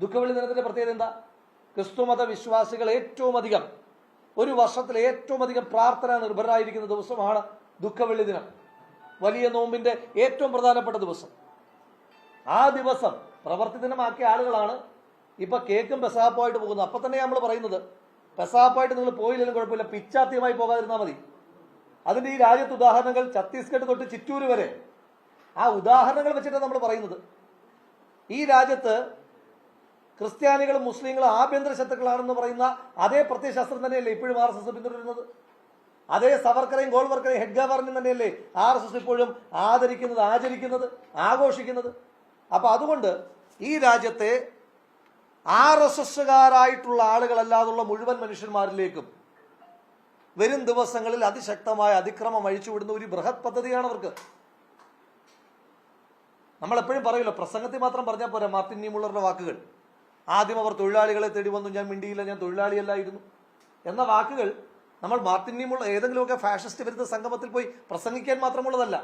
ദുഃഖവെള്ളി ദിനത്തിന്റെ പ്രത്യേകത എന്താ? ക്രിസ്തുമത വിശ്വാസികൾ ഏറ്റവും അധികം, ഒരു വർഷത്തിൽ ഏറ്റവും അധികം പ്രാർത്ഥന നിർഭരായിരിക്കുന്ന ദിവസമാണ് ദുഃഖവെള്ളി ദിനം. വലിയ നോമ്പിന്റെ ഏറ്റവും പ്രധാനപ്പെട്ട ദിവസം. ആ ദിവസം പ്രവൃത്തി ദിനമാക്കിയ ആളുകളാണ് ഇപ്പൊ കേക്കും പെസാപ്പായിട്ട് പോകുന്നത്. അപ്പൊ തന്നെ നമ്മൾ പറയുന്നത്, പെസാപ്പായിട്ട് നിങ്ങൾ പോയില്ലെങ്കിലും കുഴപ്പമില്ല, പിച്ചാത്തിയുമായി പോകാതിരുന്നാൽ മതി. അതിന്റെ ഈ രാജ്യത്ത് ഉദാഹരണങ്ങൾ ഛത്തീസ്ഗഡ് തൊട്ട് ചിറ്റൂര് വരെ ആ ഉദാഹരണങ്ങൾ വെച്ചിട്ടാണ് നമ്മൾ പറയുന്നത്. ഈ രാജ്യത്ത് ക്രിസ്ത്യാനികളും മുസ്ലിങ്ങളും ആഭ്യന്തര ശത്രുക്കളാണെന്ന് പറയുന്ന അതേ പ്രത്യയശാസ്ത്രം തന്നെയല്ലേ ഇപ്പോഴും RSS പിന്തുടരുന്നത്? അതേ സവർക്കറേയും ഗോൾവർക്കറേയും ഹെഡ്ഗാവാറിനും തന്നെയല്ലേ RSS ഇപ്പോഴും ആദരിക്കുന്നത്, ആചരിക്കുന്നത്, ആഘോഷിക്കുന്നത്? അപ്പൊ അതുകൊണ്ട് ഈ രാജ്യത്തെ RSSകാരായിട്ടുള്ള ആളുകളല്ലാതുള്ള മുഴുവൻ മനുഷ്യന്മാരിലേക്കും വരും ദിവസങ്ങളിൽ അതിശക്തമായ അതിക്രമം അഴിച്ചുവിടുന്ന ഒരു ബൃഹത് പദ്ധതിയാണ് അവർക്ക്. നമ്മൾ എപ്പോഴും പറയില്ല, പ്രസംഗത്തിൽ മാത്രം പറഞ്ഞാൽ പോരാ. മാർട്ടിൻ നിമുള്ളറുടെ വാക്കുകൾ, ആദ്യം അവർ തൊഴിലാളികളെ തേടി വന്നു, ഞാൻ മിണ്ടിയില്ല, ഞാൻ തൊഴിലാളിയല്ലായിരുന്നു എന്ന വാക്കുകൾ നമ്മൾ മാർട്ടിൻ നിമുള്ള ഏതെങ്കിലുമൊക്കെ ഫാഷിസ്റ്റ് വിരുദ്ധ സംഗമത്തിൽ പോയി പ്രസംഗിക്കാൻ മാത്രമുള്ളതല്ല.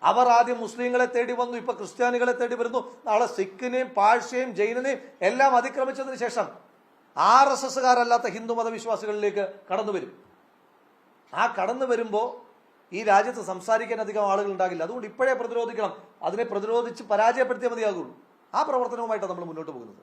അവർ ആദ്യം മുസ്ലിങ്ങളെ തേടി വന്നു, ഇപ്പൊ ക്രിസ്ത്യാനികളെ തേടി വരുന്നു, നാളെ സിഖിനെയും പാഴ്സിയെയും ജൈനനെയും എല്ലാം അതിക്രമിച്ചതിന് ശേഷം RSSകാരല്ലാത്ത ഹിന്ദു മതവിശ്വാസികളിലേക്ക് കടന്നു വരും. ആ കടന്നു വരുമ്പോൾ ഈ രാജ്യത്ത് സംസാരിക്കാൻ അധികം ആളുകൾ ഉണ്ടാകില്ല. അതുകൊണ്ട് ഇപ്പോഴേ പ്രതിരോധിക്കണം. അതിനെ പ്രതിരോധിച്ച് പരാജയപ്പെടുത്തിയാൽ മതിയാകുള്ളൂ. ആ പ്രവർത്തനവുമായിട്ടാണ് നമ്മൾ മുന്നോട്ട് പോകുന്നത്.